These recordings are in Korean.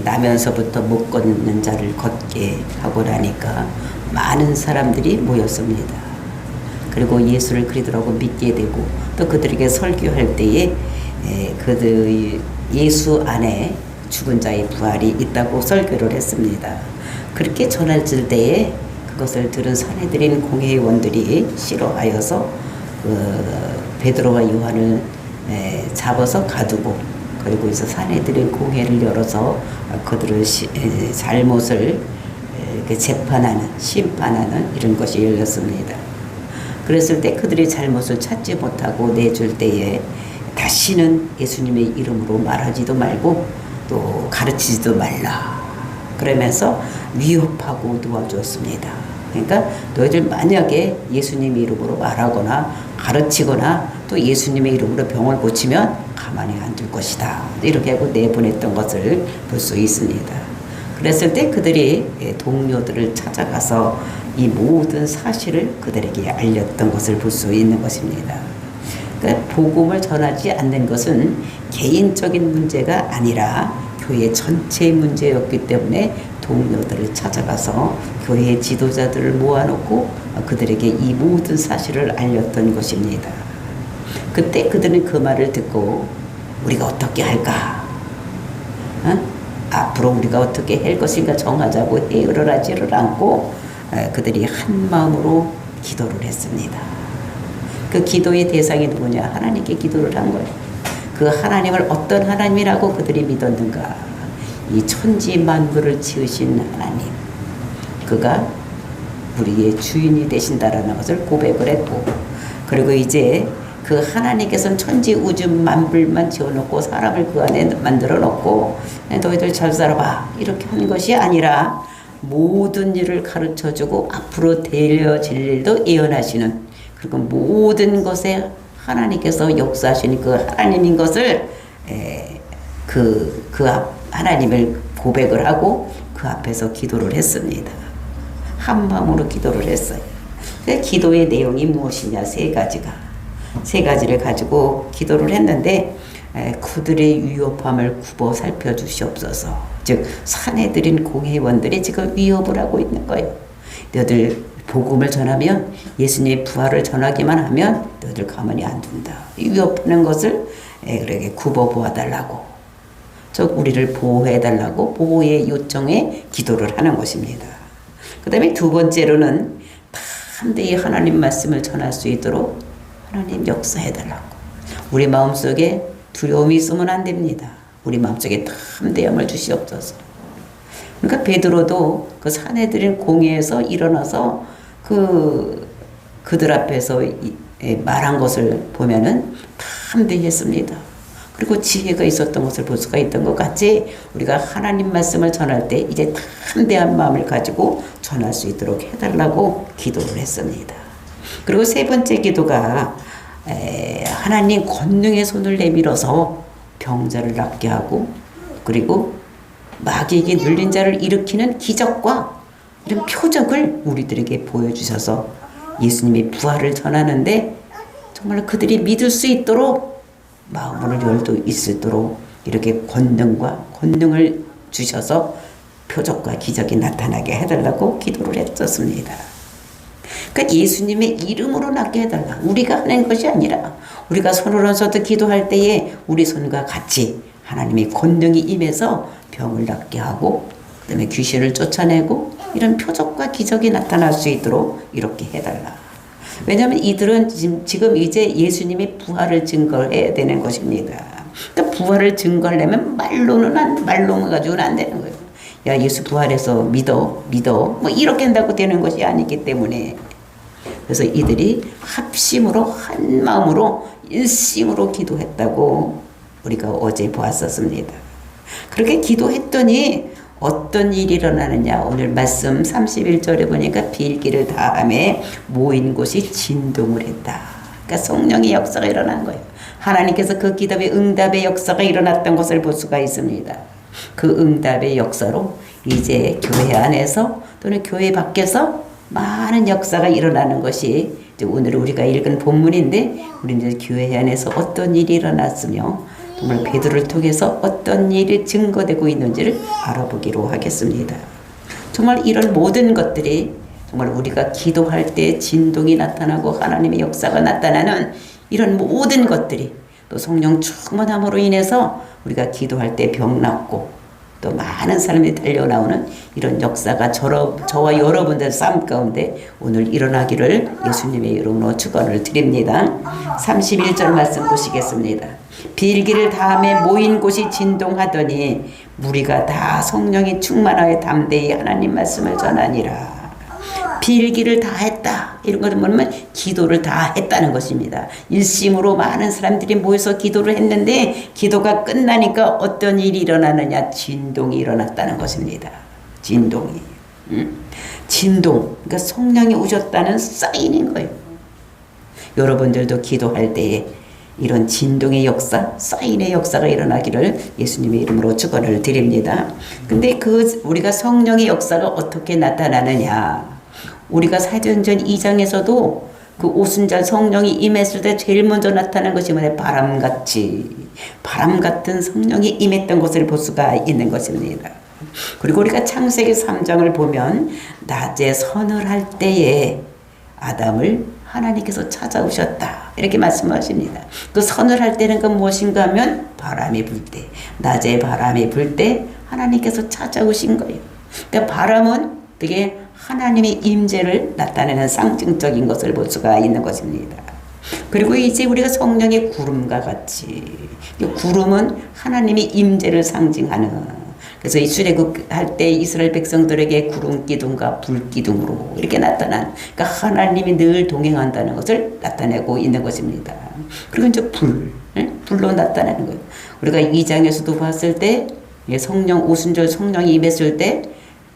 나면서부터 못 걷는 자를 걷게 하고 나니까 많은 사람들이 모였습니다. 그리고 예수를 그리스도라고 믿게 되고 또 그들에게 설교할 때에 그들 예수 안에 죽은 자의 부활이 있다고 설교를 했습니다. 그렇게 전해질 때에 그것을 들은 사내들인 공회원들이 싫어하여서 베드로와 요한을 잡아서 가두고 그리고 이제 사내들인 공회를 열어서 그들의 잘못을 재판하는 심판하는 이런 것이 열렸습니다. 그랬을 때 그들이 잘못을 찾지 못하고 내줄 때에 다시는 예수님의 이름으로 말하지도 말고 또 가르치지도 말라 그러면서 위협하고 도와주었습니다. 그러니까 너희들 만약에 예수님의 이름으로 말하거나 가르치거나 또 예수님의 이름으로 병을 고치면 가만히 안 둘 것이다 이렇게 하고 내보냈던 것을 볼 수 있습니다. 그랬을 때 그들이 동료들을 찾아가서 이 모든 사실을 그들에게 알렸던 것을 볼 수 있는 것입니다. 그러니까 복음을 전하지 않는 것은 개인적인 문제가 아니라 교회 전체의 문제였기 때문에 동료들을 찾아가서 교회 지도자들을 모아놓고 그들에게 이 모든 사실을 알렸던 것입니다. 그때 그들은 그 말을 듣고 우리가 어떻게 할까? 앞으로 우리가 어떻게 할 것인가 정하자고 회의를 하지를 않고 그들이 한 마음으로 기도를 했습니다. 그 기도의 대상이 누구냐? 하나님께 기도를 한 거예요. 그 하나님을 어떤 하나님이라고 그들이 믿었는가? 이 천지 만물을 지으신 하나님, 그가 우리의 주인이 되신다라는 것을 고백을 했고, 그리고 이제 그 하나님께서는 천지 우주 만물만 지어놓고 사람을 그 안에 만들어 놓고 너희들 잘 살아봐 이렇게 한 것이 아니라 모든 일을 가르쳐주고 앞으로 되어질 일도 예언하시는, 그리고 모든 것에 하나님께서 역사하시는 그 하나님인 것을 하나님을 고백을 하고 그 앞에서 기도를 했습니다. 한 마음으로 기도를 했어요. 기도의 내용이 무엇이냐? 세 가지를 가지고 기도를 했는데 그들의 위협함을 굽어 살펴주시옵소서. 즉 사내들인 공회원들이 지금 위협을 하고 있는 거예요. 너희들 복음을 전하면 예수님의 부활을 전하기만 하면 너희들 가만히 안 둔다. 위협하는 것을 그렇게 굽어 보아달라고, 즉 우리를 보호해달라고 보호의 요청에 기도를 하는 것입니다. 그 다음에 두 번째로는 담대히 하나님 말씀을 전할 수 있도록 하나님 역사해달라고. 우리 마음속에 두려움이 있으면 안 됩니다. 우리 마음속에 담대함을 주시옵소서. 그러니까 베드로도 그 사내들인 공회에서 일어나서 그들 앞에서 말한 것을 보면은 담대했습니다. 그리고 지혜가 있었던 것을 볼 수가 있던 것 같이 우리가 하나님 말씀을 전할 때 이제 담대한 마음을 가지고 전할 수 있도록 해달라고 기도를 했습니다. 그리고 세 번째 기도가 하나님 권능의 손을 내밀어서 병자를 낫게 하고 그리고 마귀에게 눌린 자를 일으키는 기적과 이런 표적을 우리들에게 보여주셔서 예수님의 부활을 전하는데 정말 그들이 믿을 수 있도록 마음을 열도 있도록 이렇게 권능을 주셔서 표적과 기적이 나타나게 해달라고 기도를 했었습니다. 그러니까 예수님의 이름으로 낫게 해달라. 우리가 하는 것이 아니라 우리가 손을 얹어서 기도할 때에 우리 손과 같이 하나님의 권능이 임해서 병을 낫게 하고 그다음에 귀신을 쫓아내고 이런 표적과 기적이 나타날 수 있도록 이렇게 해달라. 왜냐하면 이들은 지금 이제 예수님의 부활을 증거해야 되는 것입니다. 그러니까 부활을 증거하려면 말로만 가지고는 안 되는 거예요. 야, 예수 부활해서 믿어 뭐 이렇게 한다고 되는 것이 아니기 때문에, 그래서 이들이 합심으로 한 마음으로 일심으로 기도했다고 우리가 어제 보았었습니다. 그렇게 기도했더니 어떤 일이 일어나느냐? 오늘 말씀 31절에 보니까 빌기를 다음에 모인 곳이 진동을 했다. 그러니까 성령의 역사가 일어난 거예요. 하나님께서 그 기도의 응답의 역사가 일어났던 것을 볼 수가 있습니다. 그 응답의 역사로 이제 교회 안에서 또는 교회 밖에서 많은 역사가 일어나는 것이 이제 오늘 우리가 읽은 본문인데, 우리는 이제 교회 안에서 어떤 일이 일어났으며 정말 베드로를 통해서 어떤 일이 증거되고 있는지를 알아보기로 하겠습니다. 정말 이런 모든 것들이 정말 우리가 기도할 때 진동이 나타나고 하나님의 역사가 나타나는 이런 모든 것들이 또 성령 충만함으로 인해서 우리가 기도할 때 병 낫고 또 많은 사람이 달려나오는 이런 역사가 저와 여러분들 삶 가운데 오늘 일어나기를 예수님의 이름으로 축원을 드립니다. 31절 말씀 보시겠습니다. 빌기를 다음에 모인 곳이 진동하더니 무리가 다 성령이 충만하여 담대히 하나님 말씀을 전하니라. 빌기를 다 했다. 이런 것을 보면 기도를 다 했다는 것입니다. 일심으로 많은 사람들이 모여서 기도를 했는데 기도가 끝나니까 어떤 일이 일어나느냐? 진동이 일어났다는 것입니다. 진동이. 진동. 그러니까 성령이 오셨다는 사인인 거예요. 여러분들도 기도할 때에 이런 진동의 역사, 사인의 역사가 일어나기를 예수님의 이름으로 축원을 드립니다. 근데 우리가 성령의 역사가 어떻게 나타나느냐? 우리가 사도행전 2장에서도 그 오순절 성령이 임했을 때 제일 먼저 나타난 것이 뭐냐? 바람 같은 성령이 임했던 것을 볼 수가 있는 것입니다. 그리고 우리가 창세기 3장을 보면 낮에 선을 할 때에 아담을 하나님께서 찾아오셨다. 이렇게 말씀하십니다. 그 선을 할 때는 그 무엇인가 하면 바람이 불 때, 낮에 바람이 불 때 하나님께서 찾아오신 거예요. 그러니까 바람은 되게 하나님의 임재를 나타내는 상징적인 것을 볼 수가 있는 것입니다. 그리고 이제 우리가 성령의 구름과 같이, 구름은 하나님의 임재를 상징하는, 그래서 이 출애굽할 때 이스라엘 백성들에게 구름 기둥과 불 기둥으로 이렇게 나타난, 그러니까 하나님이 늘 동행한다는 것을 나타내고 있는 것입니다. 그리고 이제 불로 나타나는 거예요. 우리가 2장에서도 봤을 때 성령 오순절 성령이 임했을 때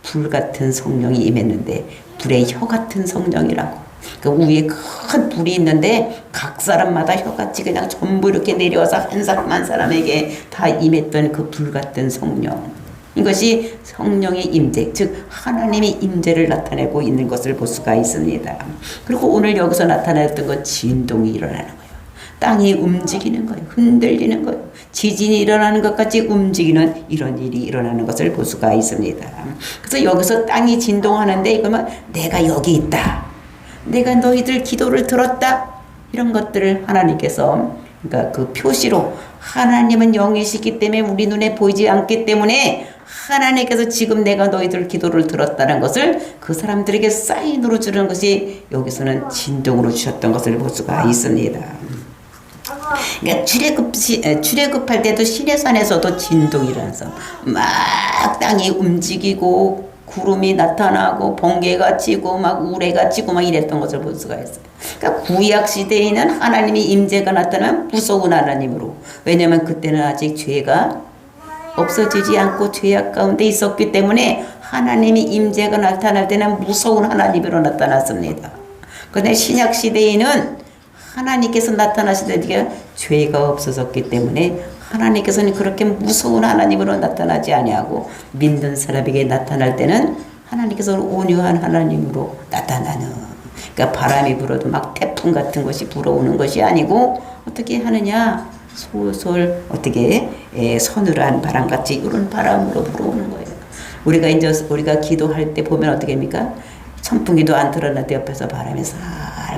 불 같은 성령이 임했는데 불의 혀 같은 성령이라고. 그 위에 큰 불이 있는데 각 사람마다 혀같이 그냥 전부 이렇게 내려와서 한 사람 한 사람에게 다 임했던 그 불 같은 성령. 이것이 성령의 임재, 즉 하나님의 임재를 나타내고 있는 것을 볼 수가 있습니다. 그리고 오늘 여기서 나타났던 건 진동이 일어나는 거예요. 땅이 움직이는 거예요. 흔들리는 거예요. 지진이 일어나는 것 같이 움직이는 이런 일이 일어나는 것을 볼 수가 있습니다. 그래서 여기서 땅이 진동하는데 이거면 내가 여기 있다. 내가 너희들 기도를 들었다. 이런 것들을 하나님께서 그러니까 그 표시로 하나님은 영이시기 때문에 우리 눈에 보이지 않기 때문에 하나님께서 지금 내가 너희들 기도를 들었다는 것을 그 사람들에게 사인으로 주는 것이 여기서는 진동으로 주셨던 것을 볼 수가 있습니다. 그러니까 출애굽할 때도 시내산에서도 진동이 일어나서 막 땅이 움직이고 구름이 나타나고 번개가 치고 막 우레가 치고 막 이랬던 것을 볼 수가 있어요. 그러니까 구약 시대에는 하나님의 임재가 나타나면 무서운 하나님으로, 왜냐하면 그때는 아직 죄가 없어지지 않고 죄악 가운데 있었기 때문에 하나님의 임재가 나타날 때는 무서운 하나님으로 나타났습니다. 그런데 신약 시대에는 하나님께서 나타나실 때 죄가 없어졌기 때문에 하나님께서는 그렇게 무서운 하나님으로 나타나지 아니하고 믿는 사람에게 나타날 때는 하나님께서는 온유한 하나님으로 나타나는, 그러니까 바람이 불어도 막 태풍 같은 것이 불어오는 것이 아니고 어떻게 하느냐? 솔솔 어떻게 서늘한 바람같이 이런 바람으로 불어오는 거예요. 우리가 기도할 때 보면 어떻게 합니까? 선풍기도 안 틀어놨는데 옆에서 바람이 살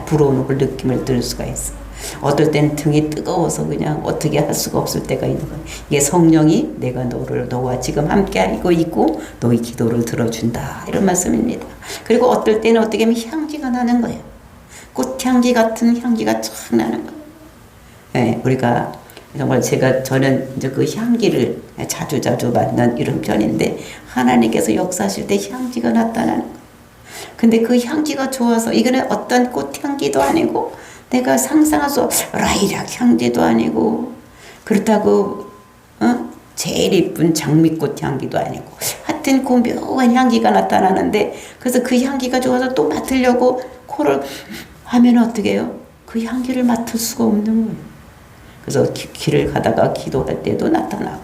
불어오는 걸 느낌을 들 수가 있어. 어떨 땐 등이 뜨거워서 그냥 어떻게 할 수가 없을 때가 있는 거예요. 이게 성령이 내가 너와 지금 함께하고 있고 너의 기도를 들어준다. 이런 말씀입니다. 그리고 어떨 때는 어떻게 하면 향기가 나는 거예요. 꽃향기 같은 향기가 쫙 나는 거예요. 네, 우리가 정말 저는 이제 그 향기를 자주 맡는 이런 편인데 하나님께서 역사하실 때 향기가 나타나는 거예요. 근데 그 향기가 좋아서 이거는 어떤 꽃향기도 아니고 내가 상상할 수 라이락 향기도 아니고 그렇다고 제일 이쁜 장미꽃 향기도 아니고 하여튼 그 묘한 향기가 나타나는데 그래서 그 향기가 좋아서 또 맡으려고 코를 하면 어떻게 해요? 그 향기를 맡을 수가 없는 거예요. 그래서 길을 가다가 기도할 때도 나타나고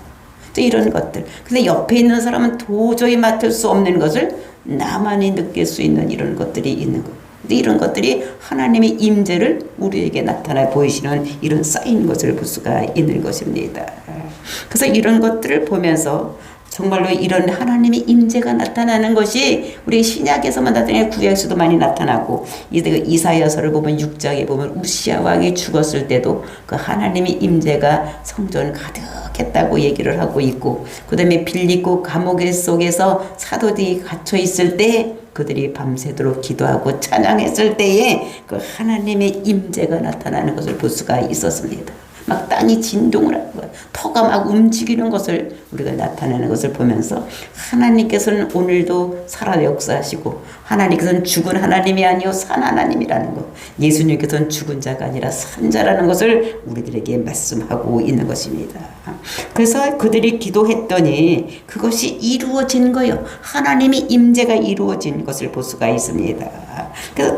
또 이런 것들. 근데 옆에 있는 사람은 도저히 맡을 수 없는 것을 나만이 느낄 수 있는 이런 것들이 있는 거예요. 근데 이런 것들이 하나님의 임재를 우리에게 나타나 보이시는 이런 사인 것을 볼 수가 있는 것입니다. 그래서 이런 것들을 보면서 정말로 이런 하나님의 임재가 나타나는 것이 우리 신약에서만 나타나고 구약에서도 많이 나타나고 이사야서를 보면 6장에 보면 우시야 왕이 죽었을 때도 그 하나님의 임재가 성전 가득했다고 얘기를 하고 있고, 그 다음에 빌립보 감옥 속에서 사도들이 갇혀 있을 때 그들이 밤새도록 기도하고 찬양했을 때에 그 하나님의 임재가 나타나는 것을 볼 수가 있었습니다. 막 땅이 진동을 하는 거예요. 터가 막 움직이는 것을 우리가 나타내는 것을 보면서 하나님께서는 오늘도 살아 역사하시고, 하나님께서는 죽은 하나님이 아니요 산 하나님이라는 것, 예수님께서는 죽은 자가 아니라 산 자라는 것을 우리들에게 말씀하고 있는 것입니다. 그래서 그들이 기도했더니 그것이 이루어진 거예요. 하나님의 임재가 이루어진 것을 볼 수가 있습니다. 그래서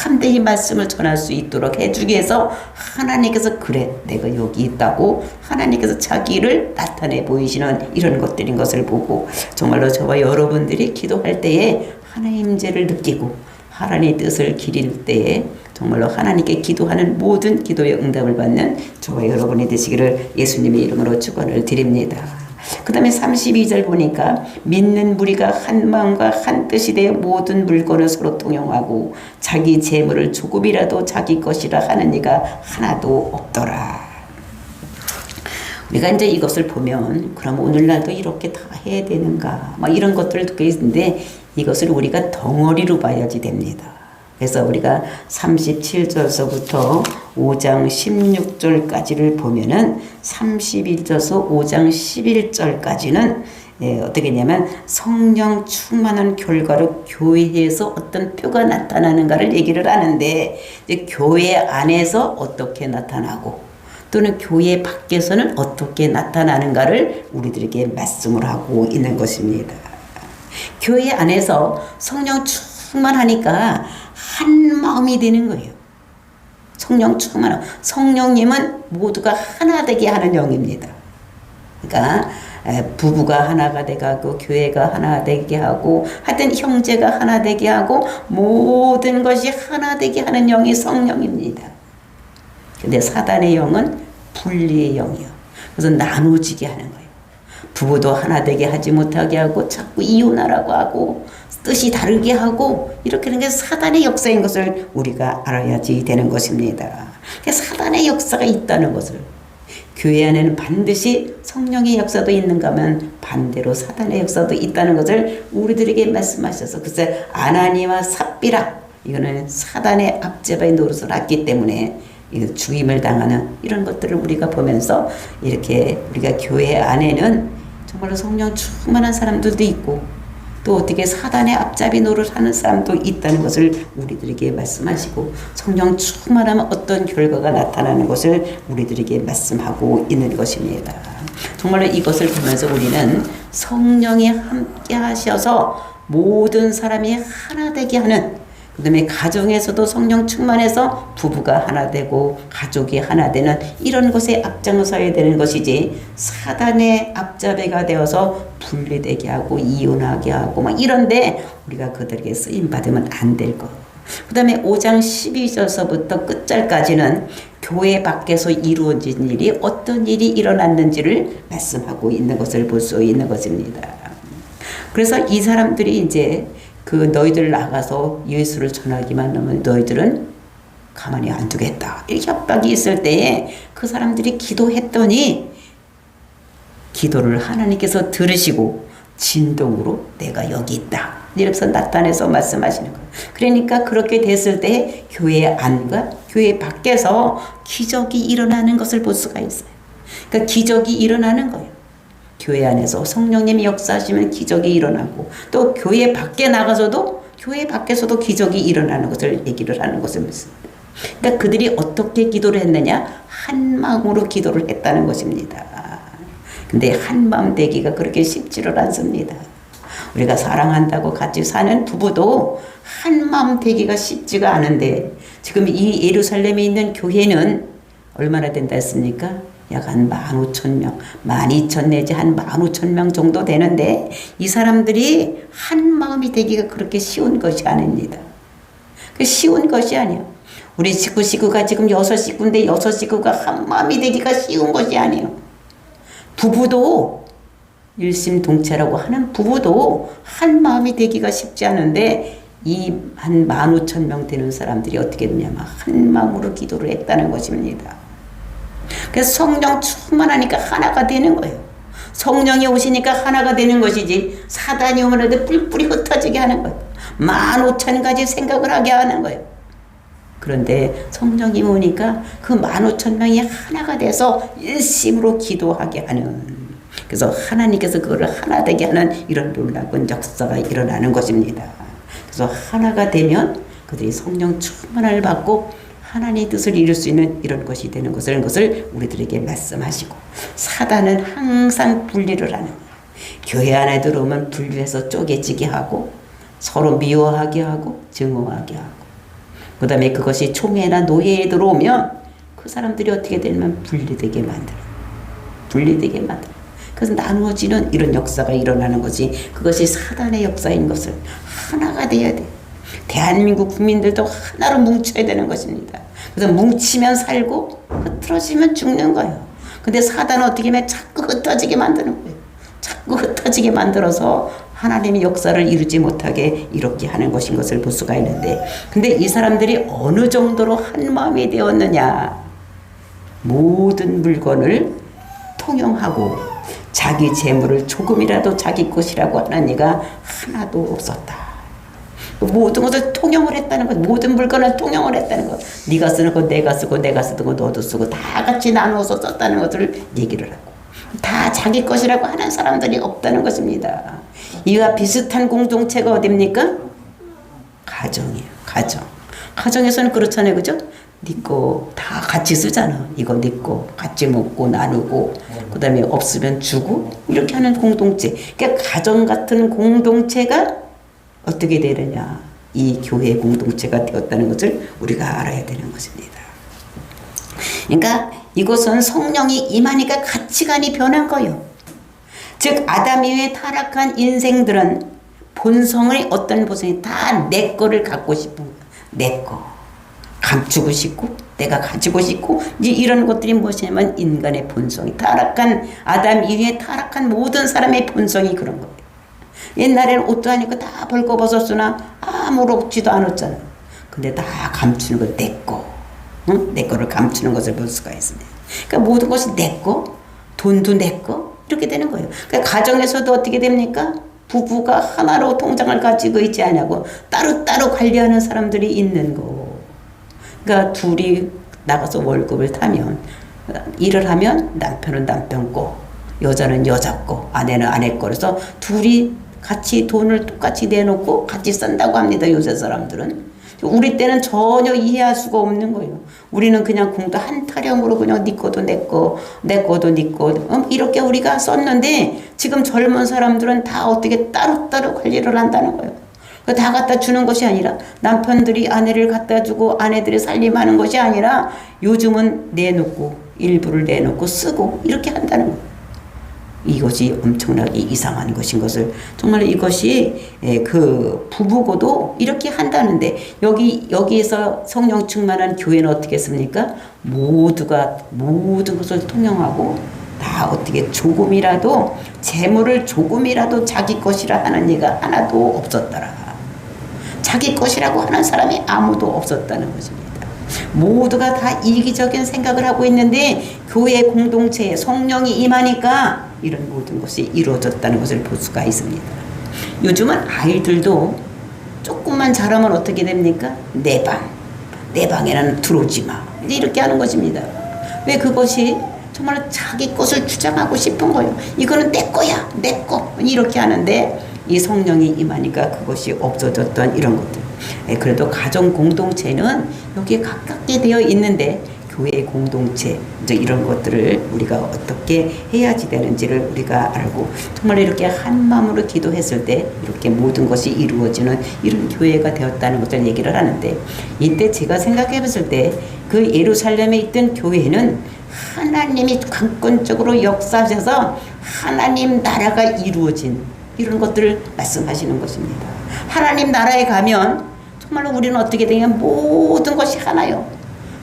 담대히 말씀을 전할 수 있도록 해주기 위해서 하나님께서 그래 내가 여기 있다고 하나님께서 자기를 나타내 보이시는 이런 것들인 것을 보고, 정말로 저와 여러분들이 기도할 때에 하나님의 임재를 느끼고 하나님의 뜻을 기릴 때에 정말로 하나님께 기도하는 모든 기도의 응답을 받는 저와 여러분이 되시기를 예수님의 이름으로 축원을 드립니다. 그 다음에 32절 보니까 믿는 무리가 한 마음과 한 뜻이 되어 모든 물건을 서로 통용하고 자기 재물을 조금이라도 자기 것이라 하는 이가 하나도 없더라. 우리가 이제 이것을 보면 그럼 오늘날도 이렇게 다 해야 되는가 막 이런 것들을 듣고 있는데, 이것을 우리가 덩어리로 봐야지 됩니다. 그래서 우리가 37절서부터 5장 16절까지를 보면은 31절서 5장 11절까지는 어떻게 했냐면 성령 충만한 결과로 교회에서 어떤 표가 나타나는가를 얘기를 하는데, 이제 교회 안에서 어떻게 나타나고 또는 교회 밖에서는 어떻게 나타나는가를 우리들에게 말씀을 하고 있는 것입니다. 교회 안에서 성령 충만하니까 한 마음이 되는 거예요. 성령 충만, 성령님은 모두가 하나 되게 하는 영입니다. 그러니까 부부가 하나가 돼가고 교회가 하나 되게 하고 하여튼 형제가 하나 되게 하고 모든 것이 하나 되게 하는 영이 성령입니다. 근데 사단의 영은 분리의 영이요. 그래서 나누어지게 하는 거예요. 부부도 하나 되게 하지 못하게 하고 자꾸 이혼하라고 하고 뜻이 다르게 하고 이렇게 하는 게 사단의 역사인 것을 우리가 알아야지 되는 것입니다. 사단의 역사가 있다는 것을, 교회 안에는 반드시 성령의 역사도 있는가 하면 반대로 사단의 역사도 있다는 것을 우리들에게 말씀하셔서, 글쎄 아나니와 삽비라 이거는 사단의 압제바의 노릇을 했기 때문에 죽임을 당하는 이런 것들을 우리가 보면서 이렇게 우리가 교회 안에는 정말로 성령 충만한 사람들도 있고 또 어떻게 사단의 앞잡이 노릇하는 사람도 있다는 것을 우리들에게 말씀하시고, 성령 충만하면 어떤 결과가 나타나는 것을 우리들에게 말씀하고 있는 것입니다. 정말로 이것을 보면서 우리는 성령이 함께 하셔서 모든 사람이 하나 되게 하는, 그 다음에 가정에서도 성령 충만해서 부부가 하나 되고 가족이 하나 되는 이런 것에 앞장서야 되는 것이지, 사단의 앞잡이가 되어서 분리되게 하고 이혼하게 하고 막 이런데 우리가 그들에게 쓰임받으면 안 될 것. 그 다음에 5장 12절서부터 끝절까지는 교회 밖에서 이루어진 일이 어떤 일이 일어났는지를 말씀하고 있는 것을 볼 수 있는 것입니다. 그래서 이 사람들이 이제 너희들 나가서 예수를 전하기만 하면 너희들은 가만히 안 두겠다, 이렇게 협박이 있을 때에 그 사람들이 기도했더니 기도를 하나님께서 들으시고 진동으로 내가 여기 있다 이러면서 나타내서 말씀하시는 거예요. 그러니까 그렇게 됐을 때 교회 안과 교회 밖에서 기적이 일어나는 것을 볼 수가 있어요. 그러니까 기적이 일어나는 거예요. 교회 안에서 성령님이 역사하시면 기적이 일어나고, 또 교회 밖에 나가서도 교회 밖에서도 기적이 일어나는 것을 얘기를 하는 것을 믿습니다. 그러니까 그들이 어떻게 기도를 했느냐, 한 마음으로 기도를 했다는 것입니다. 근데 한 마음 되기가 그렇게 쉽지를 않습니다. 우리가 사랑한다고 같이 사는 부부도 한 마음 되기가 쉽지가 않은데, 지금 이 예루살렘에 있는 교회는 얼마나 된다 했습니까? 약 한 15,000명, 12,000 내지 한 15,000명 정도 되는데 이 사람들이 한 마음이 되기가 그렇게 쉬운 것이 아닙니다. 그 쉬운 것이 아니야. 우리 식구가 지금 6식구인데 6식구가 한 마음이 되기가 쉬운 것이 아니에요. 부부도 일심동체라고 하는 부부도 한 마음이 되기가 쉽지 않은데 이 한 15,000명 되는 사람들이 어떻게 되냐면 한 마음으로 기도를 했다는 것입니다. 그래서 성령 충만하니까 하나가 되는 거예요. 성령이 오시니까 하나가 되는 것이지 사단이 오면 애들 뿔뿔이 흩어지게 하는 거예요. 15,000가지 생각을 하게 하는 거예요. 그런데 성령이 오니까 그 15,000명이 하나가 돼서 일심으로 기도하게 하는, 그래서 하나님께서 그거를 하나 되게 하는 이런 놀라운 역사가 일어나는 것입니다. 그래서 하나가 되면 그들이 성령 충만을 받고 하나님의 뜻을 이룰 수 있는 이런 것이 되는 것을 우리들에게 말씀하시고, 사단은 항상 분리를 하는 거예요. 교회 안에 들어오면 분리해서 쪼개지게 하고 서로 미워하게 하고 증오하게 하고, 그 다음에 그것이 총회나 노예에 들어오면 그 사람들이 어떻게 되면 분리되게 만들어요. 그래서 나누어지는 이런 역사가 일어나는 거지, 그것이 사단의 역사인 것을 하나가 돼야 돼. 대한민국 국민들도 하나로 뭉쳐야 되는 것입니다. 그래서 뭉치면 살고 흩어지면 죽는 거예요. 근데 사단은 어떻게 하면 자꾸 흩어지게 만드는 거예요. 자꾸 흩어지게 만들어서 하나님의 역사를 이루지 못하게 이렇게 하는 것인 것을 볼 수가 있는데, 근데 이 사람들이 어느 정도로 한 마음이 되었느냐. 모든 물건을 통용하고 자기 재물을 조금이라도 자기 것이라고 하는 이가 하나도 없었다. 모든 것을 통용을 했다는 것, 모든 물건을 통용을 했다는 것. 네가 쓰는 거 내가 쓰고 내가 쓰는 거 너도 쓰고 다 같이 나누어서 썼다는 것을 얘기를 하고, 다 자기 것이라고 하는 사람들이 없다는 것입니다. 이와 비슷한 공동체가 어딥니까? 가정이에요. 가정에서는 그렇잖아요. 그죠? 네 거 다 같이 쓰잖아. 이거 네 거 같이 먹고 나누고 그 다음에 없으면 주고 이렇게 하는 공동체. 그러니까 가정 같은 공동체가 어떻게 되느냐. 이 교회의 공동체가 되었다는 것을 우리가 알아야 되는 것입니다. 그러니까 이것은 성령이 임하니까 가치관이 변한 거예요. 즉 아담 이후에 타락한 인생들은 본성의 어떤 본성이 다 내 거를 갖고 싶은 거예요. 내 거. 감추고 싶고 내가 가지고 싶고, 이제 이런 것들이 무엇이냐면 인간의 본성이, 타락한 아담 이후에 타락한 모든 사람의 본성이 그런 거예요. 옛날에는 옷도 아니고 다 벌거벗었으나 아무렇지도 않았잖아요. 근데 다 감추는 거 내 거. 응? 내 거를 감추는 것을 볼 수가 있습니다. 그러니까 모든 것이 내 거, 돈도 내 거, 이렇게 되는 거예요. 그러니까 가정에서도 어떻게 됩니까? 부부가 하나로 통장을 가지고 있지 않냐고 따로따로 관리하는 사람들이 있는 거. 그러니까 둘이 나가서 월급을 타면, 일을 하면 남편은 남편 거, 여자는 여자 거, 아내는 아내 거. 그래서 둘이 같이 돈을 똑같이 내놓고 같이 쓴다고 합니다. 요새 사람들은. 우리 때는 전혀 이해할 수가 없는 거예요. 우리는 그냥 공도 한 타령으로 그냥 네 거도 내 거, 내 거도 네 거, 이렇게 우리가 썼는데, 지금 젊은 사람들은 다 어떻게 따로따로 관리를 한다는 거예요. 다 갖다 주는 것이 아니라, 남편들이 아내를 갖다 주고 아내들이 살림하는 것이 아니라 요즘은 내놓고 일부를 내놓고 쓰고 이렇게 한다는 거예요. 이것이 엄청나게 이상한 것인 것을, 정말 이것이 그 부부고도 이렇게 한다는데, 여기에서 성령 충만한 교회는 어떻게 했습니까? 모두가 모든 것을 통용하고 다 어떻게 조금이라도 재물을 조금이라도 자기 것이라 하는 이가 하나도 없었더라. 자기 것이라고 하는 사람이 아무도 없었다는 것입니다. 모두가 다 이기적인 생각을 하고 있는데 교회 공동체에 성령이 임하니까 이런 모든 것이 이루어졌다는 것을 볼 수가 있습니다. 요즘은 아이들도 조금만 잘하면 어떻게 됩니까? 내 방에는 들어오지 마. 이렇게 하는 것입니다. 왜? 그것이 정말 자기 것을 주장하고 싶은 거예요. 이거는 내 거야, 내 거. 이렇게 하는데 이 성령이 임하니까 그것이 없어졌던 이런 것들. 그래도 가정 공동체는 여기에 가깝게 되어 있는데, 교회 공동체, 이제 이런 것들을 우리가 어떻게 해야지 되는지를 우리가 알고, 정말 이렇게 한 마음으로 기도했을 때 이렇게 모든 것이 이루어지는 이런 교회가 되었다는 것을 얘기를 하는데, 이때 제가 생각해 봤을 때 그 예루살렘에 있던 교회는 하나님이 강권적으로 역사하셔서 하나님 나라가 이루어진 이런 것들을 말씀하시는 것입니다. 하나님 나라에 가면 정말로 우리는 어떻게 되냐면 모든 것이 하나요.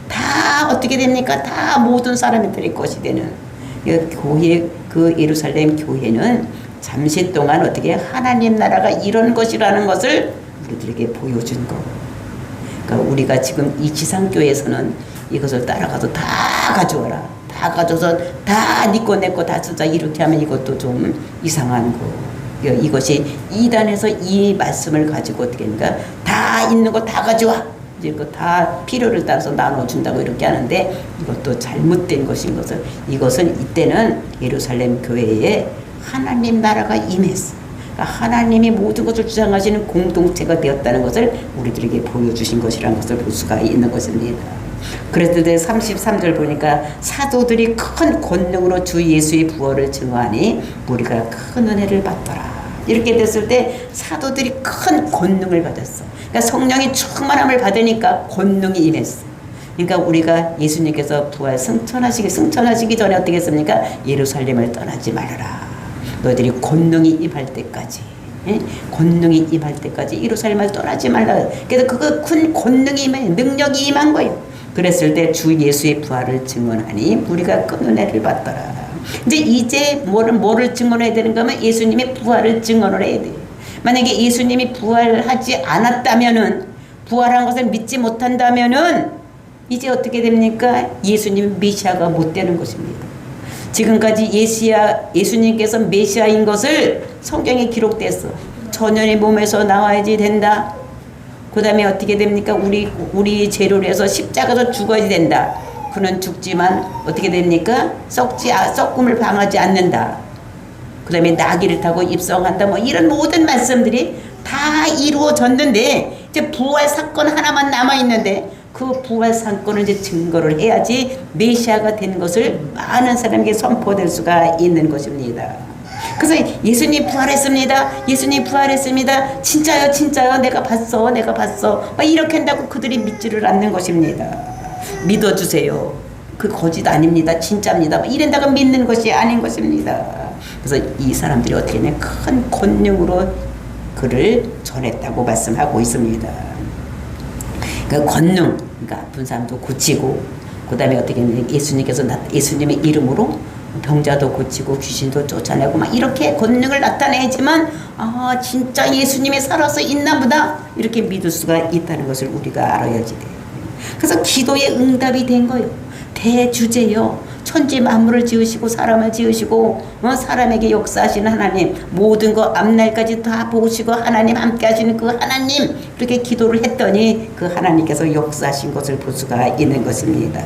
다 어떻게 됩니까? 다 모든 사람들의 것이 되는 교회, 그 예루살렘 교회는 잠시 동안 어떻게 하나님 나라가 이런 것이라는 것을 우리들에게 보여준 거. 그러니까 우리가 지금 이 지상교회에서는 이것을 따라가서 다 가져와라. 다 가져서 다 네 거 내 거 다 쓰자 이렇게 하면 이것도 좀 이상한 거. 이것이 이단에서 이 말씀을 가지고 어떻게 하니까 다 있는 거 다 가져와. 이거 다 필요를 따라서 나눠준다고 이렇게 하는데 이것도 잘못된 것인 것을 이것은 이때는 예루살렘 교회에 하나님 나라가 임했어. 그러니까 하나님이 모든 것을 주장하시는 공동체가 되었다는 것을 우리들에게 보여주신 것이라는 것을 볼 수가 있는 것입니다. 그랬을 때 33절 보니까 사도들이 큰 권능으로 주 예수의 부활을 증거하니 우리가 큰 은혜를 받더라. 이렇게 됐을 때 사도들이 큰 권능을 받았어. 그러니까 성령이 충만함을 받으니까 권능이 임했어. 그러니까 우리가 예수님께서 부활 승천하시기 전에 어떻게 했습니까? 예루살렘을 떠나지 말아라. 너희들이 권능이 임할 때까지, 권능이 임할 때까지 예루살렘을 떠나지 말라. 그래서 그 큰 권능이 임해, 능력이 임한 거예요. 그랬을 때 주 예수의 부활을 증언하니 우리가 큰 은혜를 받더라. 이제 뭐를 증언해야 되는가 하면 예수님의 부활을 증언을 해야 돼요. 만약에 예수님이 부활하지 않았다면은, 부활한 것을 믿지 못한다면은 이제 어떻게 됩니까? 예수님은 메시아가 못 되는 것입니다. 지금까지 예수님께서 메시아인 것을 성경에 기록됐어. 천연의 몸에서 나와야지 된다. 그 다음에 어떻게 됩니까? 우리 죄를 위해서 십자가에서 죽어야 된다. 그는 죽지만 어떻게 됩니까? 썩음을 방하지 않는다. 그 다음에 나귀를 타고 입성한다. 뭐 이런 모든 말씀들이 다 이루어졌는데 이제 부활 사건 하나만 남아있는데 그 부활 사건을 이제 증거를 해야지 메시아가 된 것을 많은 사람에게 선포될 수가 있는 것입니다. 그래서 예수님 부활했습니다. 예수님 부활했습니다. 진짜요, 진짜요. 내가 봤어. 막 이렇게 한다고 그들이 믿지를 않는 것입니다. 믿어주세요. 그 거짓 아닙니다. 진짜입니다. 막 이런다고 믿는 것이 아닌 것입니다. 그래서 이 사람들이 어떻게 하냐, 큰 권능으로 그를 전했다고 말씀하고 있습니다. 그 권능, 그러니까 아픈 사람도 고치고, 그 다음에 어떻게 하냐, 예수님의 이름으로 병자도 고치고 귀신도 쫓아내고 막 이렇게 권능을 나타내지만 진짜 예수님이 살아서 있나 보다 이렇게 믿을 수가 있다는 것을 우리가 알아야지 돼요. 그래서 기도의 응답이 된 거예요. 대주제요. 천지 만물을 지으시고 사람을 지으시고 사람에게 역사하시는 하나님, 모든 거 앞날까지 다 보시고 하나님 함께 하시는 그 하나님, 그렇게 기도를 했더니 그 하나님께서 역사하신 것을 볼 수가 있는 것입니다.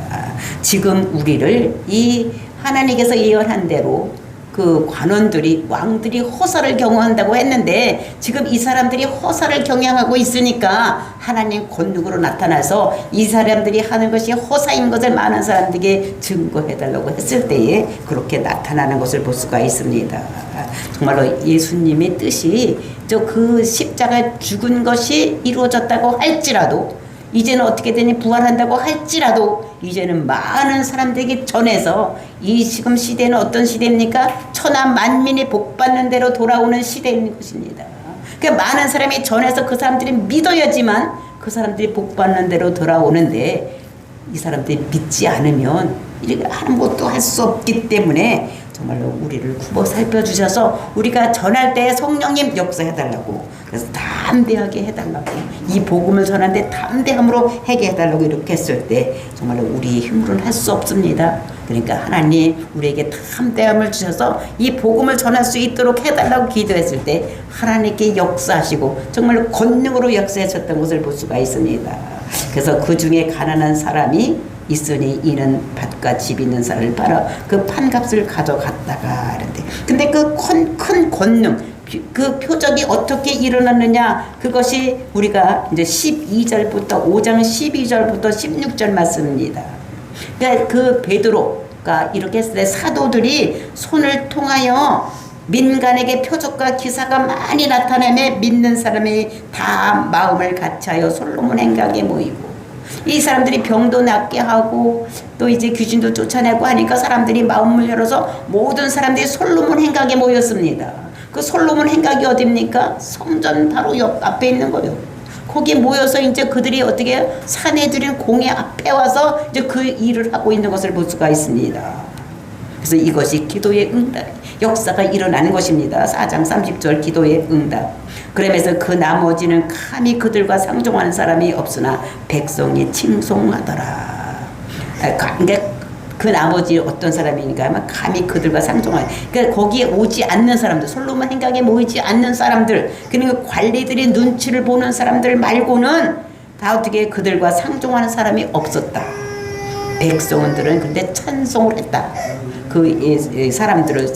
지금 우리를 이 하나님께서 예언한 대로 그 관원들이, 왕들이 허사를 경영한다고 했는데 지금 이 사람들이 허사를 경영하고 있으니까 하나님 권능으로 나타나서 이 사람들이 하는 것이 허사인 것을 많은 사람들에게 증거해달라고 했을 때에 그렇게 나타나는 것을 볼 수가 있습니다. 정말로 예수님의 뜻이 그 십자가 죽은 것이 이루어졌다고 할지라도, 이제는 어떻게 되니 부활한다고 할지라도 이제는 많은 사람들에게 전해서, 이 지금 시대는 어떤 시대입니까? 천하 만민이 복받는 대로 돌아오는 시대인 것입니다. 그러니까 많은 사람이 전해서 그 사람들이 믿어야지만 그 사람들이 복받는 대로 돌아오는데, 이 사람들이 믿지 않으면 이렇게 아무것도 할 수 없기 때문에 정말로 우리를 굽어 살펴주셔서 우리가 전할 때 성령님 역사해달라고, 그래서 담대하게 해달라고, 이 복음을 전하는데 담대함으로 하게 해달라고 이렇게 했을 때 정말로 우리 힘으로는 할 수 없습니다. 그러니까 하나님 우리에게 담대함을 주셔서 이 복음을 전할 수 있도록 해달라고 기도했을 때 하나님께 역사하시고 정말로 권능으로 역사하셨던 것을 볼 수가 있습니다. 그래서 그 중에 가난한 사람이 있으니 이는 밭과 집 있는 사람을 팔아 그 판값을 가져갔다가 이런데, 근데 그 큰 권능, 그 표적이 어떻게 일어났느냐, 그것이 우리가 이제 12절부터 5장 12절부터 16절 말씀입니다. 그러니까 그 베드로가 이렇게 했을 때 사도들이 손을 통하여 민간에게 표적과 기사가 많이 나타나며 믿는 사람이 다 마음을 같이하여 솔로몬 행각에 모이고, 이 사람들이 병도 낫게 하고 또 이제 귀신도 쫓아내고 하니까 사람들이 마음을 열어서 모든 사람들이 솔로몬 행각에 모였습니다. 그 솔로몬 행각이 어디입니까? 성전 바로 옆 앞에 있는 거예요. 거기 모여서 이제 그들이 어떻게 사내들인 공회 앞에 와서 이제 그 일을 하고 있는 것을 볼 수가 있습니다. 그래서 이것이 기도의 응답, 역사가 일어나는 것입니다. 4장 30절 기도의 응답. 그러면서 그 나머지는 감히 그들과 상종하는 사람이 없으나 백성이 칭송하더라. 그러니까 그 나머지 어떤 사람이니까 하면 감히 그들과 상종하는, 그러니까 거기에 오지 않는 사람들, 솔로몬 행각에 모이지 않는 사람들, 그러니까 관리들이 눈치를 보는 사람들 말고는 다 어떻게 그들과 상종하는 사람이 없었다. 백성들은 근데 찬송을 했다. 그 사람들을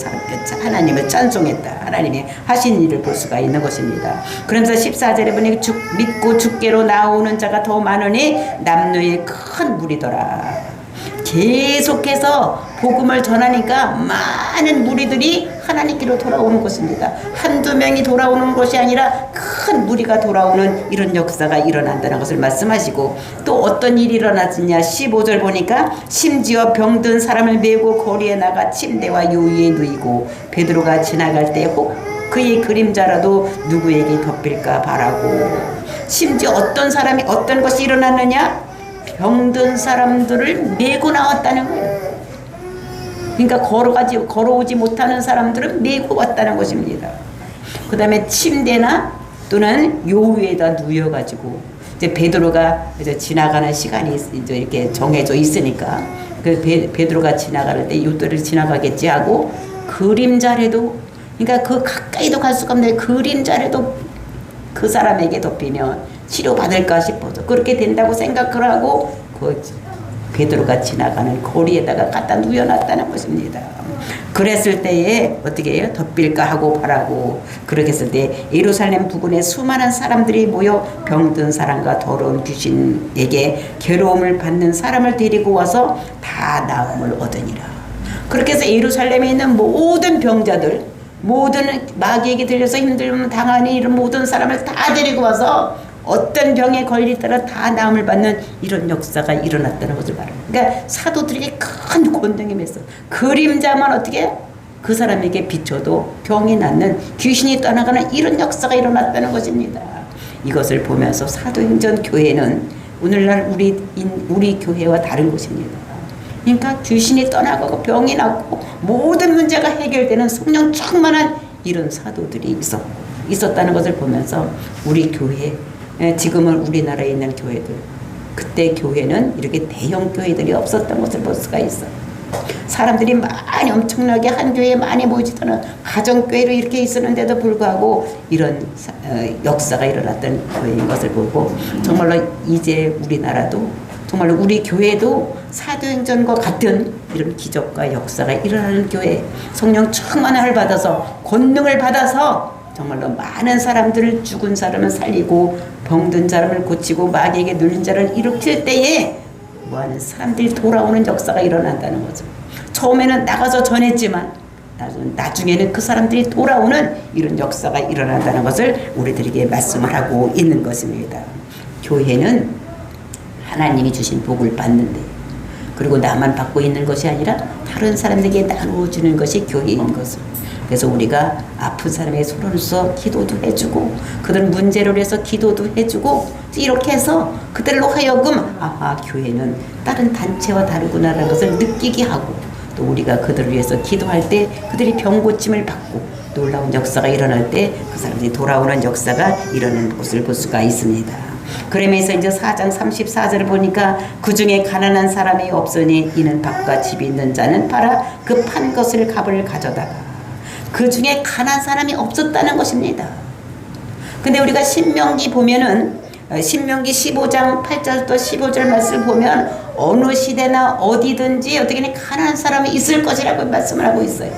하나님을 찬송했다. 하나님이 하신 일을 볼 수가 있는 것입니다. 그러면서 14절에 보니 믿고 주께로 나오는 자가 더 많으니 남루의 큰 무리더라. 계속해서 복음을 전하니까 많은 무리들이 하나님께로 돌아오는 것입니다. 한두 명이 돌아오는 것이 아니라 큰 무리가 돌아오는 이런 역사가 일어난다는 것을 말씀하시고, 또 어떤 일이 일어났느냐 15절 보니까 심지어 병든 사람을 메고 거리에 나가 침대와 요위에 누이고 베드로가 지나갈 때 혹 그의 그림자라도 누구에게 덮일까 바라고. 심지어 어떤 사람이 어떤 것이 일어났느냐, 병든 사람들을 메고 나왔다는 거예요. 그러니까 걸어오지 못하는 사람들은 메고 왔다는 것입니다. 그 다음에 침대나 또는 요위에다 누워가지고 이제 베드로가 이제 지나가는 시간이 이제 이렇게 정해져 있으니까 그 베드로가 지나갈 때 요들을 지나가겠지 하고 그림자라도, 그러니까 그 가까이도 갈 수가 없는데 그림자라도 그 사람에게 덮이면 치료받을까 싶어서 그렇게 된다고 생각을 하고 그 베드로가 지나가는 거리에다가 갖다 누워놨다는 것입니다. 그랬을 때에 어떻게 해요? 덮일까 하고 바라고. 그렇게 했을 때 예루살렘 부근에 수많은 사람들이 모여 병든 사람과 더러운 귀신에게 괴로움을 받는 사람을 데리고 와서 다 나음을 얻으니라. 그렇게 해서 예루살렘에 있는 모든 병자들, 모든 마귀에게 들려서 힘들면 당하니 이런 모든 사람을 다 데리고 와서 어떤 병에 걸리더라 다 나음을 받는 이런 역사가 일어났다는 것을 말합니다. 그러니까 사도들에게 큰 권능이 있어. 그림자만 어떻게 그 사람에게 비춰도 병이 낫는, 귀신이 떠나가는 이런 역사가 일어났다는 것입니다. 이것을 보면서 사도행전 교회는 오늘날 우리 교회와 다른 것입니다. 그러니까 귀신이 떠나가고 병이 낫고 모든 문제가 해결되는 성령 충만한 이런 사도들이 있었다는 것을 보면서 우리 교회, 지금은 우리나라에 있는 교회들, 그때 교회는 이렇게 대형 교회들이 없었던 것을 볼 수가 있어요. 사람들이 많이 엄청나게 한 교회에 많이 모이지도 않은 가정교회로 이렇게 있었는데도 불구하고 이런 역사가 일어났던 교회인 것을 보고, 정말로 이제 우리나라도 정말로 우리 교회도 사도행전과 같은 이런 기적과 역사가 일어나는 교회, 성령 충만함을 받아서 권능을 받아서 정말로 많은 사람들을, 죽은 사람을 살리고 병든 사람을 고치고 마귀에게 눌린 자를 일으킬 때에 뭐하는 사람들이 돌아오는 역사가 일어난다는 거죠. 처음에는 나가서 전했지만 나중에는 그 사람들이 돌아오는 이런 역사가 일어난다는 것을 우리들에게 말씀을 하고 있는 것입니다. 교회는 하나님이 주신 복을 받는데, 그리고 나만 받고 있는 것이 아니라 다른 사람들에게 나누어주는 것이 교회인 것을. 그래서 우리가 아픈 사람의 손으로서 기도도 해주고 그들 문제를 해서 기도도 해주고 이렇게 해서 그들로 하여금 교회는 다른 단체와 다르구나라는 것을 느끼게 하고, 또 우리가 그들을 위해서 기도할 때 그들이 병 고침을 받고 놀라운 역사가 일어날 때 그 사람들이 돌아오는 역사가 일어나는 것을 볼 수가 있습니다. 그러면서 이제 4장 34절을 보니까 그 중에 가난한 사람이 없으니 이는 밭과 집이 있는 자는 팔아 그 판 것을 값을 가져다가. 그 중에 가난한 사람이 없었다는 것입니다. 근데 우리가 신명기 보면은 신명기 15장 8절부터 15절 말씀을 보면 어느 시대나 어디든지 어떻게 가난한 사람이 있을 것이라고 말씀을 하고 있어요.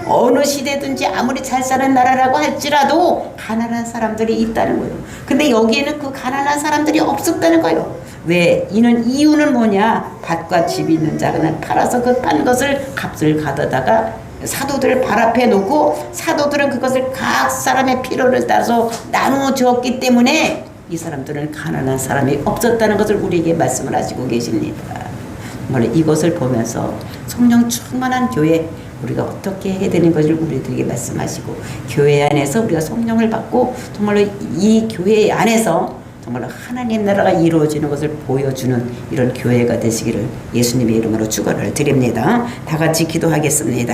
어느 시대든지 아무리 잘 사는 나라라고 할지라도 가난한 사람들이 있다는 거예요. 근데 여기에는 그 가난한 사람들이 없었다는 거예요. 왜? 이유는 뭐냐? 밭과 집이 있는 자는 팔아서 그 판 것을 값을 가져다가 사도들을 발 앞에 놓고 사도들은 그것을 각 사람의 필요를 따라서 나누어 주었기 때문에 이 사람들은 가난한 사람이 없었다는 것을 우리에게 말씀을 하시고 계십니다. 정말 이것을 보면서 성령 충만한 교회, 우리가 어떻게 해야 되는 것을 우리들에게 말씀하시고, 교회 안에서 우리가 성령을 받고 정말로 이 교회 안에서 정말 하나님 나라가 이루어지는 것을 보여주는 이런 교회가 되시기를 예수님의 이름으로 축원을 드립니다. 다 같이 기도하겠습니다.